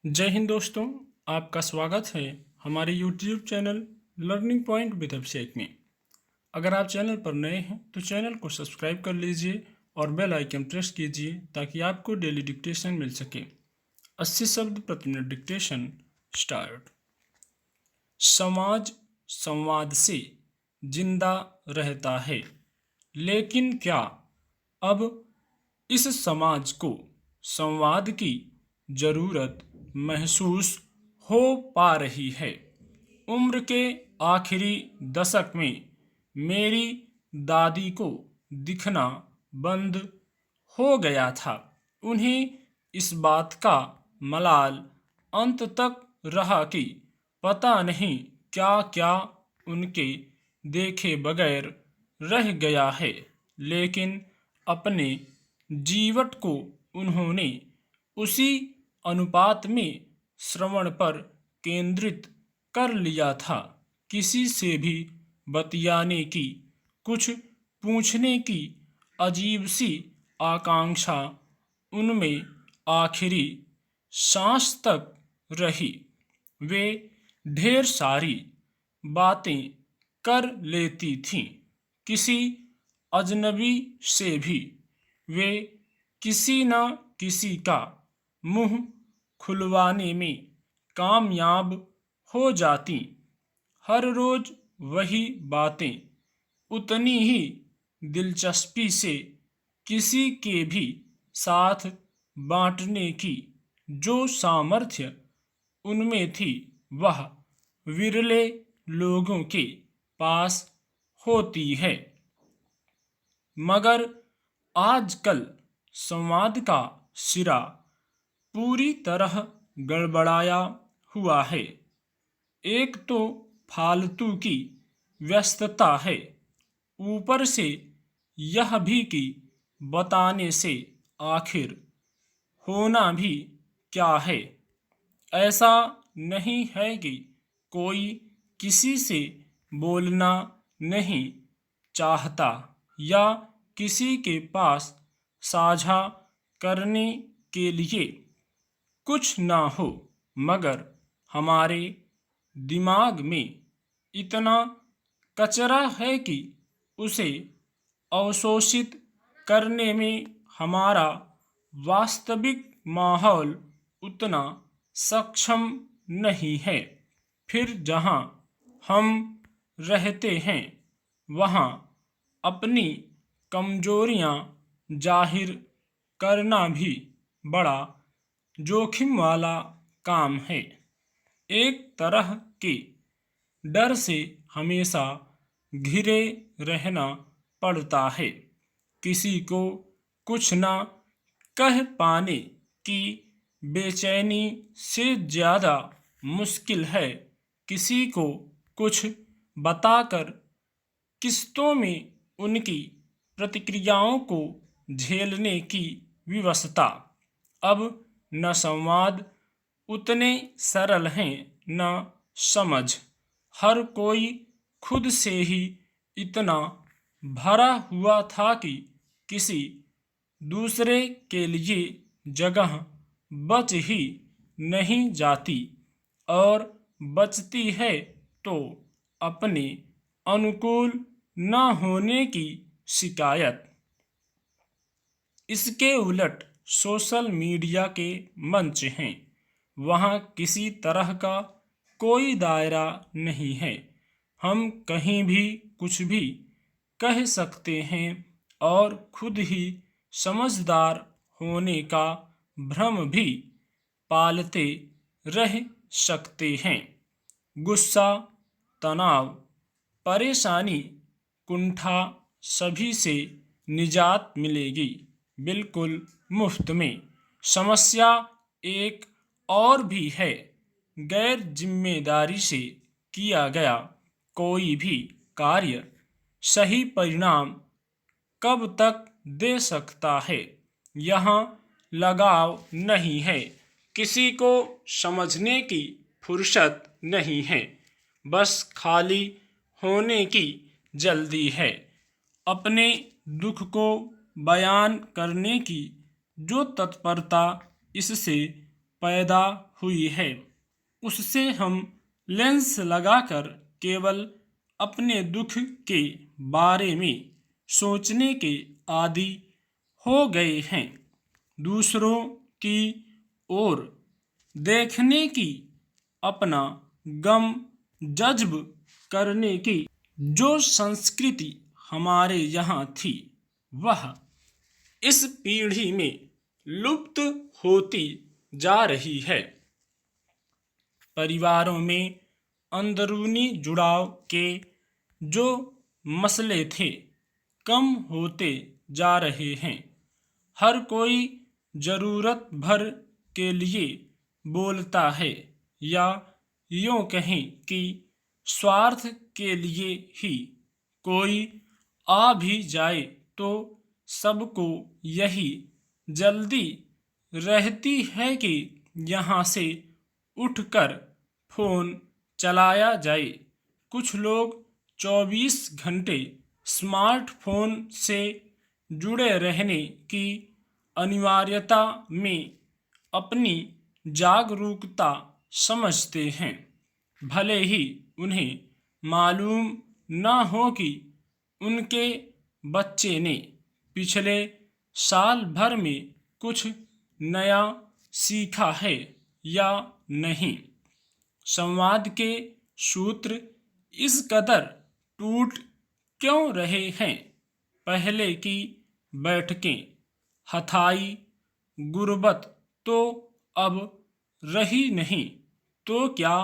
जय हिंद दोस्तों। आपका स्वागत है हमारे YouTube channel learning point with Abhishek में। अगर आप चैनल पर नए हैं तो चैनल को सब्सक्राइब कर लीजिए और बेल आइकन प्रेस कीजिए ताकि आपको डेली डिक्टेशन मिल सके। 80 शब्द प्रति मिनट डिक्टेशन स्टार्ट। समाज संवाद से जिंदा रहता है, लेकिन क्या अब इस समाज को संवाद की जरूरत महसूस हो पा रही है? उम्र के आखिरी दशक में मेरी दादी को दिखना बंद हो गया था। उन्हें इस बात का मलाल अंत तक रहा कि पता नहीं क्या क्या उनके देखे बगैर रह गया है, लेकिन अपने जीवन को उन्होंने उसी अनुपात में श्रवण पर केंद्रित कर लिया था। किसी से भी बतियाने की, कुछ पूछने की अजीब सी आकांक्षा उनमें आखिरी सांस तक रही। वे ढेर सारी बातें कर लेती थीं, किसी अजनबी से भी वे किसी न किसी का मुंह खुलवाने में कामयाब हो जाती। हर रोज वही बातें उतनी ही दिलचस्पी से किसी के भी साथ बांटने की जो सामर्थ्य उनमें थी, वह विरले लोगों के पास होती है। मगर आजकल संवाद का सिरा पूरी तरह गड़बड़ाया हुआ है। एक तो फालतू की व्यस्तता है, ऊपर से यह भी कि बताने से आखिर होना भी क्या है। ऐसा नहीं है कि कोई किसी से बोलना नहीं चाहता या किसी के पास साझा करने के लिए कुछ ना हो, मगर हमारे दिमाग में इतना कचरा है कि उसे अवशोषित करने में हमारा वास्तविक माहौल उतना सक्षम नहीं है। फिर जहाँ हम रहते हैं वहाँ अपनी कमजोरियाँ जाहिर करना भी बड़ा जोखिम वाला काम है। एक तरह के डर से हमेशा घिरे रहना पड़ता है। किसी को कुछ ना कह पाने की बेचैनी से ज़्यादा मुश्किल है किसी को कुछ बताकर किस्तों में उनकी प्रतिक्रियाओं को झेलने की विवशता। अब न संवाद उतने सरल हैं, न समझ। हर कोई खुद से ही इतना भरा हुआ था कि किसी दूसरे के लिए जगह बच ही नहीं जाती, और बचती है तो अपने अनुकूल न होने की शिकायत। इसके उलट सोशल मीडिया के मंच हैं, वहाँ किसी तरह का कोई दायरा नहीं है। हम कहीं भी कुछ भी कह सकते हैं और खुद ही समझदार होने का भ्रम भी पालते रह सकते हैं। गुस्सा, तनाव, परेशानी, कुंठा सभी से निजात मिलेगी, बिल्कुल मुफ्त में। समस्या एक और भी है, गैर जिम्मेदारी से किया गया कोई भी कार्य सही परिणाम कब तक दे सकता है, यहाँ लगाव नहीं है। किसी को समझने की फुर्सत नहीं है, बस खाली होने की जल्दी है। अपने दुख को बयान करने की जो तत्परता इससे पैदा हुई है, उससे हम लेंस लगाकर केवल अपने दुख के बारे में सोचने के आदी हो गए हैं। दूसरों की ओर देखने की, अपना गम जज्ब करने की जो संस्कृति हमारे यहाँ थी, वह इस पीढ़ी में लुप्त होती जा रही है। परिवारों में अंदरूनी जुड़ाव के जो मसले थे, कम होते जा रहे हैं। हर कोई जरूरत भर के लिए बोलता है, या यूं कहें कि स्वार्थ के लिए ही। कोई आ भी जाए तो सबको यही जल्दी रहती है कि यहाँ से उठकर फोन चलाया जाए। कुछ लोग 24 घंटे स्मार्टफोन से जुड़े रहने की अनिवार्यता में अपनी जागरूकता समझते हैं, भले ही उन्हें मालूम न हो कि उनके बच्चे ने पिछले साल भर में कुछ नया सीखा है या नहीं। संवाद के सूत्र इस कदर टूट क्यों रहे हैं? पहले की बैठकें, हथाई गुर्बत तो अब रही नहीं, तो क्या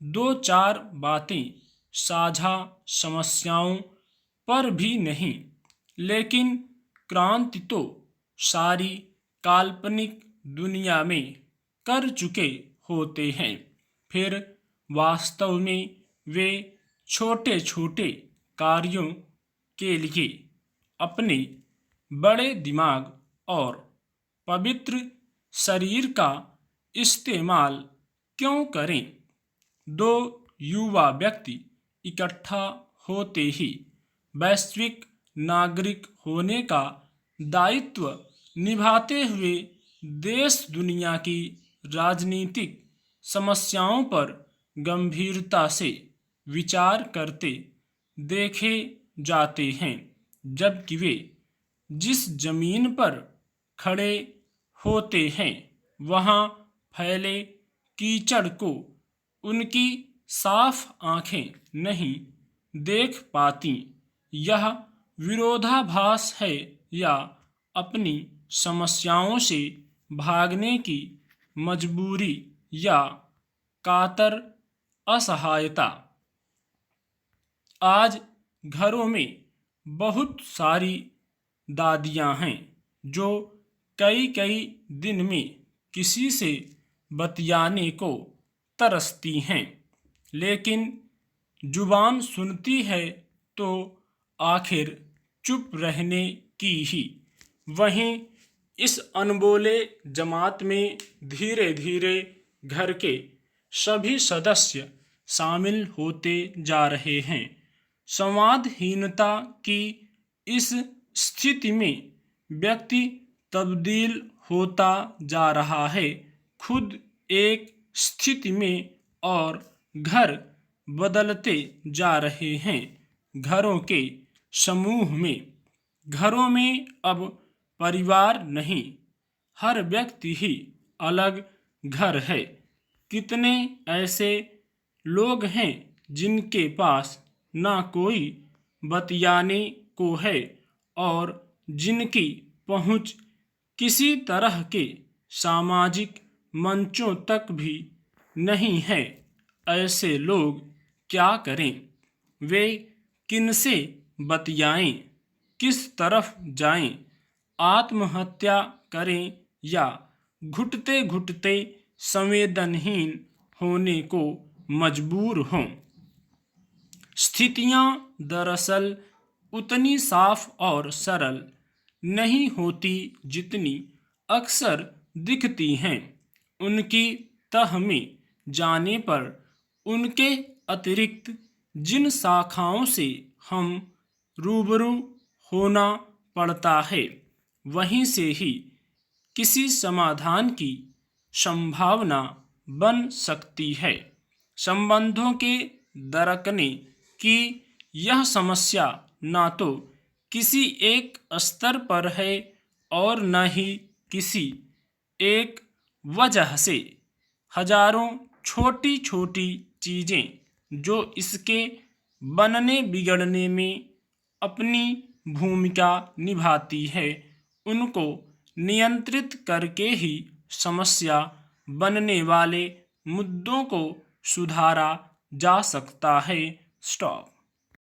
दो चार बातें साझा समस्याओं पर भी नहीं। लेकिन क्रांति तो सारी काल्पनिक दुनिया में कर चुके होते हैं, फिर वास्तव में वे छोटे छोटे कार्यों के लिए अपने बड़े दिमाग और पवित्र शरीर का इस्तेमाल क्यों करें? दो युवा व्यक्ति इकट्ठा होते ही वैश्विक नागरिक होने का दायित्व निभाते हुए देश दुनिया की राजनीतिक समस्याओं पर गंभीरता से विचार करते देखे जाते हैं, जबकि वे जिस जमीन पर खड़े होते हैं वहां फैले कीचड़ को उनकी साफ आंखें नहीं देख पाती। यह विरोधाभास है या अपनी समस्याओं से भागने की मजबूरी या कातर असहायता? आज घरों में बहुत सारी दादियां हैं जो कई कई दिन में किसी से बतियाने को तरसती हैं, लेकिन जुबान सुनती है तो आखिर चुप रहने की ही। वहीं इस अनबोले जमात में धीरे धीरे घर के सभी सदस्य शामिल होते जा रहे हैं। संवादहीनता की इस स्थिति में व्यक्ति तब्दील होता जा रहा है, खुद एक स्थिति में, और घर बदलते जा रहे हैं घरों के समूह में। घरों में अब परिवार नहीं, हर व्यक्ति ही अलग घर है। कितने ऐसे लोग हैं जिनके पास ना कोई बतियाने को है और जिनकी पहुंच किसी तरह के सामाजिक मंचों तक भी नहीं है। ऐसे लोग क्या करें? वे किनसे बतियाएं? किस तरफ जाएं? आत्महत्या करें या घुटते घुटते संवेदनहीन होने को मजबूर हों? स्थितियां दरअसल उतनी साफ और सरल नहीं होती जितनी अक्सर दिखती हैं। उनकी तह में जाने पर उनके अतिरिक्त जिन शाखाओं से हम रूबरू होना पड़ता है, वहीं से ही किसी समाधान की संभावना बन सकती है। संबंधों के दरकने की यह समस्या न तो किसी एक स्तर पर है और न ही किसी एक वजह से। हजारों छोटी छोटी चीज़ें जो इसके बनने बिगड़ने में अपनी भूमिका निभाती है, उनको नियंत्रित करके ही समस्या बनने वाले मुद्दों को सुधारा जा सकता है। स्टॉप।